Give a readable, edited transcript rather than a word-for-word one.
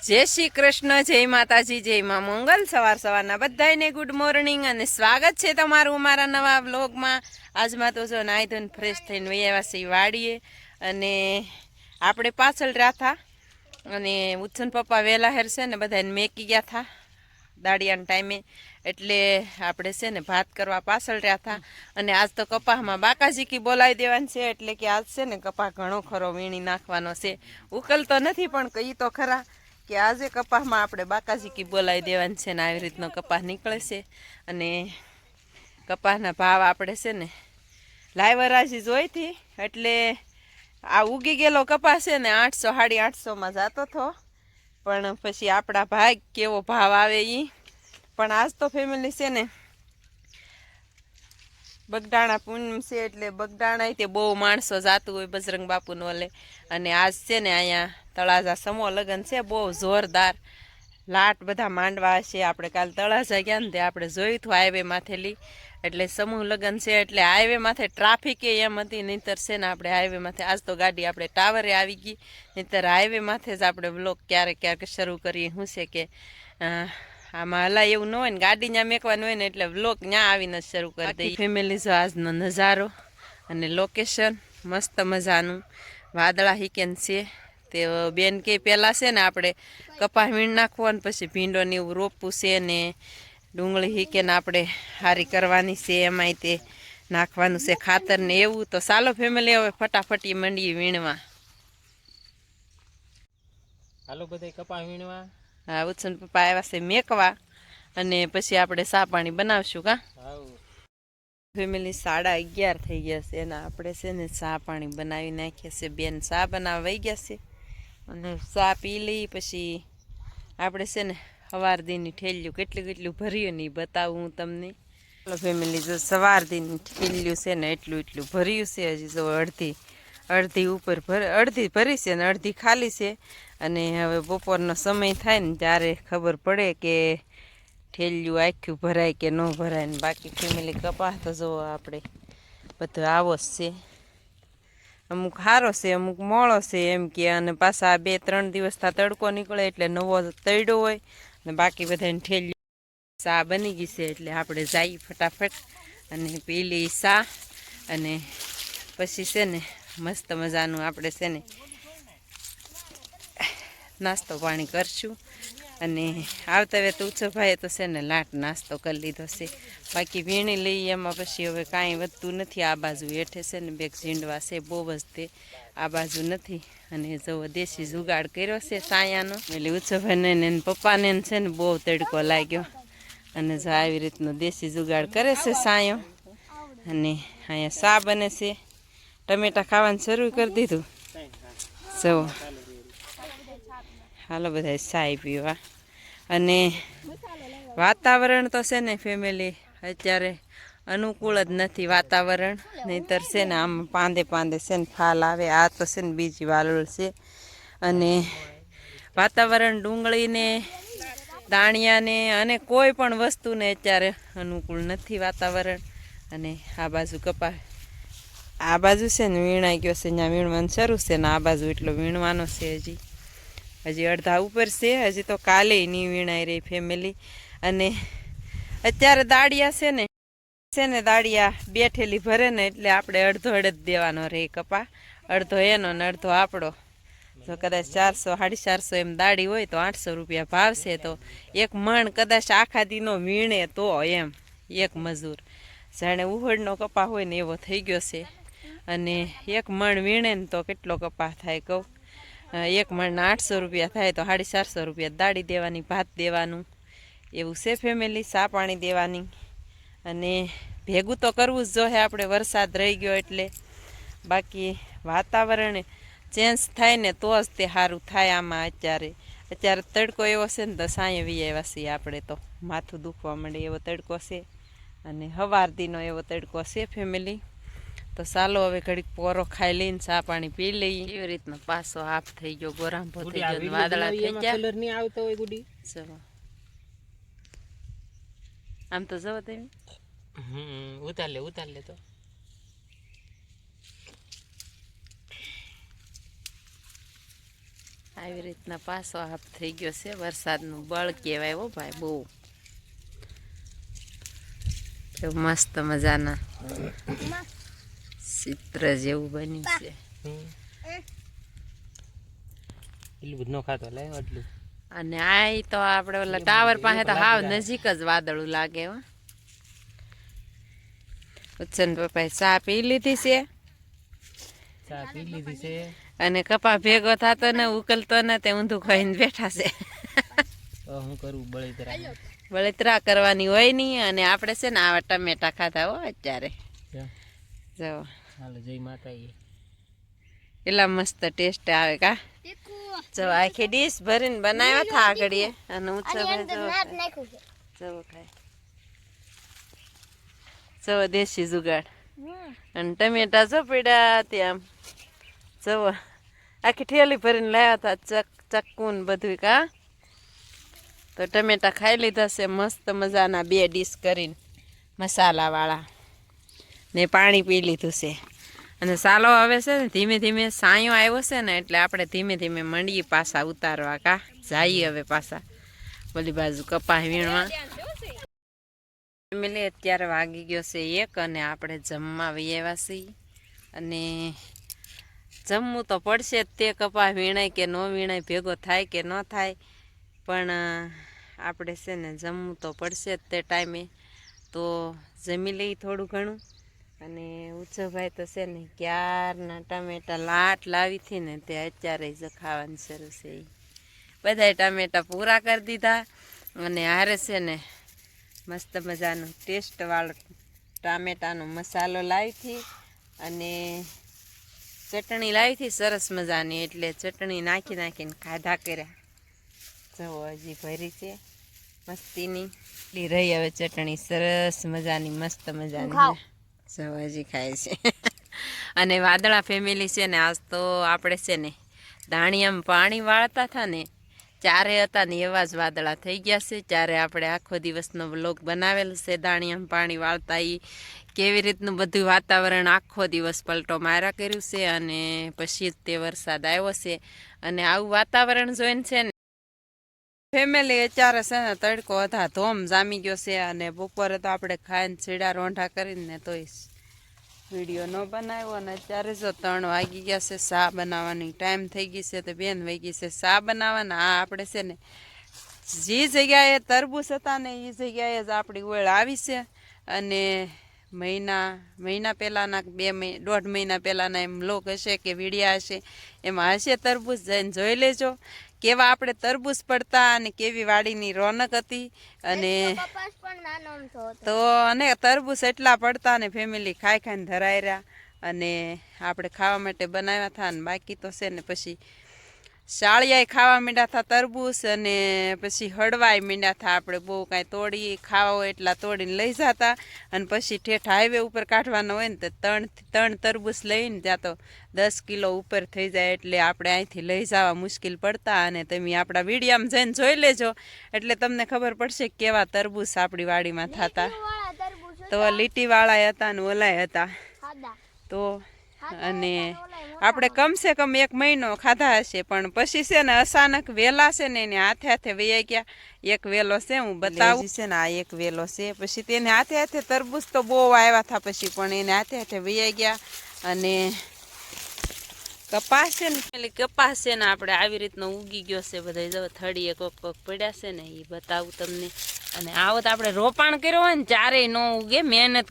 જય શ્રી કૃષ્ણ, જય માતાજી, જય માં મંગલ। સવારના બધાને ગુડ મોર્નિંગ અને સ્વાગત છે તમારું અમારા નવા વ્લોગમાં। આજમાં તો જો નાહી ધોઈને ફ્રેશ થઈને વૈયા છીએ વાડીએ અને આપણે પાછળ રહ્યા હતા અને ઉચ્છન પપ્પા વહેલા હેર છે ને બધાને મેકી ગયા હતા દાડિયાના ટાઈમે, એટલે આપણે છે ને ભાત કરવા પાછળ રહ્યા હતા। અને આજ તો કપાસમાં બાકાજીકી બોલાવી દેવાની છે, એટલે કે આજ છે ને કપાસ ઘણો ખરો વીણી નાખવાનો છે। ઉકલતો નથી પણ કહી તો ખરા કે આજે કપાસમાં આપણે બાકાજીકી બોલાવી દેવાની છે ને આવી રીતનો કપાસ નીકળે છે। અને કપાસના ભાવ આપણે છે ને લાઈવરાજી જોઈતી, એટલે આ ઉગી ગયેલો કપાસ છે ને 800 850માં જતો હતો, પણ પછી આપણા ભાગ કેવો ભાવ આવે એ। પણ આજ તો ફેમિલી છે ને બગદાણા પૂનમ છે, એટલે બગદાણા તે બહુ માણસો જાતું હોય બજરંગ બાપુનો ઓલે। અને આજ છે ને અહીંયા તળાજા સમૂહ લગ્ન છે, બહુ જોરદાર લાટ બધા માંડવા છે। આપણે કાલ તળાજા ગયા ને તે આપણે જોયું હતું હાઈવે માથેલી, એટલે સમૂહ લગ્ન છે એટલે હાઈવે માથે ટ્રાફિક એમ હતી, નહીંતર છે ને આપણે હાઈવે માથે આજ તો ગાડી આપણે ટાવરે આવી ગઈ, નહીંતર હાઈવે માથે જ આપણે બ્લોગ ક્યારેક ક્યારેક શરૂ કરીએ। શું છે કે આમાં હલાય એવું ન હોય ને, ગાડી ત્યાં મેકવાનું હોય ને એટલે વ્લોગ ત્યાં આવીને શરૂ કરી દઈએ। ફેમિલી જો આજનો નજારો અને લોકેશન મસ્ત મજાનું વાદળા હિકેન છે। તે બેન કે પહેલાં છે ને આપણે કપાસ વીણ નાખવો ને પછી ભીંડોને એવું રોપવું છે ને ડુંગળી હિકેને આપણે હારી કરવાની છે, એમાંય તે નાખવાનું છે ખાતર ને એવું। તો ચાલો ફેમિલી હવે ફટાફટી મંડીએ વીણવા। હાલો બધા કપાસ વીણવા। હા, ઉત્સન પપ્પા આવ્યા છે મેકવા અને પછી આપણે ચા પાણી બનાવશું કા ફેમિલી। 11:30 થઈ ગયા છે અને આપણે છે ને ચા પાણી બનાવી નાખ્યા છે, બેન ચા બનાવવા વહી ગયા છે અને ચા પી લઈ પછી આપણે છે ને સવાર દીની ઠેલ્યું કેટલું કેટલું ભર્યું ને એ બતાવું હું તમને। ચાલો ફેમિલી, જો સવાર દીની ઠેલ્યું છે ને એટલું એટલું ભર્યું છે, હજી જો અડધી ઉપર અડધી ભરી છે ને અડધી ખાલી છે। અને હવે બપોરનો સમય થાય ને ત્યારે ખબર પડે કે ઠેલ્યું આખું ભરાય કે ન ભરાય ને। બાકી ફેમિલી કપાસ તો જુઓ આપણે બધો આવો જ છે, અમુક સારો છે અમુક મોળો છે એમ કે, અને પાછા 2-3 દિવસથી તડકો નીકળે એટલે નવો તળ્યો હોય ને। બાકી બધાને ઠેલ્યું ચા બની ગઈ છે એટલે આપણે જઈએ ફટાફટ અને પી લઈએ ચા, અને પછી છે ને મસ્ત મજાનું આપણે છે ને નાસ્તો પાણી કરશું। અને આવતા હવે તો ઉત્સવભાઈએ તો છે ને લાટ નાસ્તો કરી લીધો છે, બાકી વીણી લઈએ એમાં પછી હવે કાંઈ વધતું નથી। આ બાજુ હેઠે છે ને બેગ ઝીંડવા છે બહુ જ તે આ બાજુ નથી, અને જો દેશી જુગાડ કર્યો છે સાયાનો, એટલે ઉત્સવભાઈને ને પપ્પાને છે ને બહુ તડકો લાગ્યો અને જો આવી રીતનો દેશી જુગાડ કરે છે સાયો। અને અહીંયા ચા બને છે, ટમેટા ખાવાનું શરૂ કરી દીધું જો। હાલો બધા ચાય પીવા। અને વાતાવરણ તો છે ને ફેમિલી અત્યારે અનુકૂળ જ નથી વાતાવરણ, નહીંતર છે ને આમ પાંદે પાંદે છે ને ફાલ આવે। આ તો છે ને બીજી વાલોળ છે, અને વાતાવરણ ડુંગળીને દાણિયાને અને કોઈ પણ વસ્તુને અત્યારે અનુકૂળ નથી વાતાવરણ। અને આ બાજુ કપાસ આ બાજુ છે ને વીણાઈ ગયો છે, ત્યાં વીણવાનું શરૂ છે ને આ બાજુ એટલો વીણવાનો છે, હજી અડધા ઉપર છે, હજી તો કાલે નહીં વીણાઈ રહી ફેમિલી। અને અત્યારે દાળિયા છે ને દાળિયા બેઠેલી ભરે ને એટલે આપણે અડધો અડધ દેવાનો રહે કપા, અડધો એનો ને અડધો આપણો। જો કદાચ 400 450 એમ દાળી હોય તો 800 રૂપિયા ભાવ છે, તો એક મણ કદાચ આખા દીનો વીણે તો એમ એક મજૂર જાણે ઉહળનો કપા હોય ને એવો થઈ ગયો છે। અને એક મણ વીણે ને તો કેટલો કપાસ થાય કહું, એક મણના 800 રૂપિયા થાય તો 450 રૂપિયા દાળી દેવાની, ભાત દેવાનું એવું છે ફેમિલી, ચા પાણી દેવાની। અને ભેગું તો કરવું જ જોઈએ આપણે, વરસાદ રહી ગયો એટલે। બાકી વાતાવરણ ચેન્જ થાય ને તો જ તે સારું થાય આમાં। અત્યારે તડકો એવો છે ને તો સાંયે વી આવ્યા છીએ આપણે, તો માથું દુખવા માંડે એવો તડકો છે અને હવારદીનો એવો તડકો છે ફેમિલી। તો ચાલો હવે ઘડીક પોરો ખાઈ લઈને ચા પાણી પી લઈએ। એવી રીતનો પાછો હાફ થઈ ગયો, ગોરાંભો થઈ ગયો, વાદળા થઈ ગયા, કલર નહીં આવતો હોય ગુડી। ચલો આમ તો જવો તમે ઉતાર લે તો આવી રીતના પાછો હાફ થઈ ગયો છે. વરસાદનું બળ કહેવાય હો ભાઈ, બહુ કેવું મસ્ત મજાના ચિત્ર જેવું બન્યું છે. એટલું બધું ન ખાતો લે આટલું. અને આ તો આપણે ઓલા ટાવર પાસે તો હાવ નજીક જ વાદળું લાગે હો. ઉચ્ચન પપ્પાએ ચા પી લીધી છે ચા પી લીધી છે. અને કપા ભેગો થતો ને ઉકલતો ને તે ઊંધું ખાઈને બેઠા છે. તો હું કરું બળેતરા. બળતરા કરવાની હોય નહીં. અને આપણે છે ને આવા ટમેટા ખાધા હો અત્યારે. જો હાલો જય માતાજી. એટલા મસ્ત ટેસ્ટ આવે કા. જો આખી ડીશ ભરીને બનાવ્યા હતા આગળીએ. અને ઊંચો જો ખાય જો દેશી જુગાડ. અને ટમેટા જો પડ્યા ત્યાં જવો આખી ઠેલી ભરીને લાવ્યા હતા. ચક્કુ ને બધું કા. તો ટમેટા ખાઈ લીધા છે મસ્ત મજાના 2 ડીશ કરીને મસાલાવાળા. ને પાણી પી લીધું છે. અને સાલો હવે છે ને ધીમે ધીમે સાયો આવ્યો છે ને એટલે આપણે ધીમે ધીમે મંડીએ પાછા ઉતારવા કા. જઈએ હવે પાછા બોલી બાજુ કપા વીણવા. ફેમિલી અત્યારે વાગી ગયો છે 1 અને આપણે જમવા આવ્યા છીએ. અને જમવું તો પડશે જ. તે કપા વીણાય કે ન વીણાય, ભેગો થાય કે ન થાય, પણ આપણે છે ને જમવું તો પડશે જ તે ટાઈમે. તો જમી લઈ થોડું ઘણું. અને ઉત્સવભાઈ તો છે ને ક્યારના ટમેટા લાટ લાવી હતી ને તે અત્યારે જ ખાવાનું શરૂ છે. બધાય ટમેટા પૂરા કરી દીધા. અને હારે છે ને મસ્ત મજાનો ટેસ્ટવાળો ટામેટાનો મસાલો લાવી હતી. અને ચટણી લાવી હતી સરસ મજાની. એટલે ચટણી નાખી નાખીને ખાધા કર્યા. જવો હજી ભરી છે મસ્તીની. એટલી રહી હવે ચટણી સરસ મજાની મસ્ત મજાની. જવો હજી ખાય છે. અને વાદળા ફેમિલી છે ને આજ તો આપણે છે ને દાણિયામાં પાણી વાળતા હતા ને ચારે હતા ને એવા જ વાદળા થઈ ગયા છે. ચારે આપણે આખો દિવસનો વ્લોગ બનાવેલ છે દાણિયામાં પાણી વાળતા. એ કેવી રીતનું બધું વાતાવરણ આખો દિવસ પલટો માર્યા કર્યું છે. અને પછી તે વરસાદ આવ્યો છે. અને આવું વાતાવરણ જોઈને છે ને ફેમિલી અત્યારે છે ને તડકો હતા ધોમ જામી ગયો છે. અને બપોરે તો આપણે ખાઈને છીડા રોંઢા કરીને તોય વિડીયો ન બનાવ્યો. અને અત્યારે જો 3 વાગી ગયા છે. ચા બનાવવાની ટાઈમ થઈ ગઈ છે. તો 2 વાગી છે ચા બનાવવાના. આ આપણે છે ને જે જગ્યાએ તરબૂચ હતા ને એ જગ્યાએ જ આપણી ઓળ આવી છે. અને મહિના પહેલાંના 1.5 મહિના પહેલાંના એમ લોક હશે કે વિડીયા હશે એમાં હશે તરબૂચ. જઈને જોઈ લેજો કેવા આપણે તરબૂચ પડતા અને કેવી વાડીની રોનક હતી. અને તો અને તરબૂચ એટલા પડતા ને ફેમિલી ખાઈ ખાઈને ધરાઈ રહ્યા. અને આપણે ખાવા માટે બનાવ્યા હતા. અને બાકી તો છે ને પછી શાળિયાએ ખાવા માંડ્યા હતા તરબૂચ. અને પછી હળવાય માંડ્યા હતા. આપણે બહુ કાંઈ તોડી ખાવા હોય એટલા તોડીને લઈ જતા. અને પછી ઠેઠ હાઈવે ઉપર કાઢવાના હોય ને તો 3 તરબૂચ લઈને ત્યાં તો 10 કિલો ઉપર થઈ જાય. એટલે આપણે અહીંથી લઈ જવા મુશ્કેલ પડતા. અને તમે આપણા વિડીયામાં જઈને જોઈ લેજો એટલે તમને ખબર પડશે કેવા તરબૂચ આપણી વાડીમાં થતા. તો લીટીવાળા હતા ને ઓલાય હતા. તો અને આપણે કમસે કમ 1 મહિનો ખાધા હશે. પણ પછી છે ને અચાનક વેલા છે ને એને હાથે હાથે વૈયા ગયા. એક વેલો છે હું બતાવું છે ને આ એક વેલો છે. પછી તેને હાથે હાથે તરબૂચ તો બહુ આવ્યા હતા પછી પણ એને હાથે હાથે વૈયા ગયા. અને કપાસ છે ને પેલી કપાસ છે ને આપણે આવી રીતનો ઉગી ગયો છે. બધા જો થળીએ કોક પડ્યા છે ને એ બતાવું તમને. અને આવો તો આપણે રોપાણ કર્યો હોય ને ચારેય ન ઉગે. મહેનત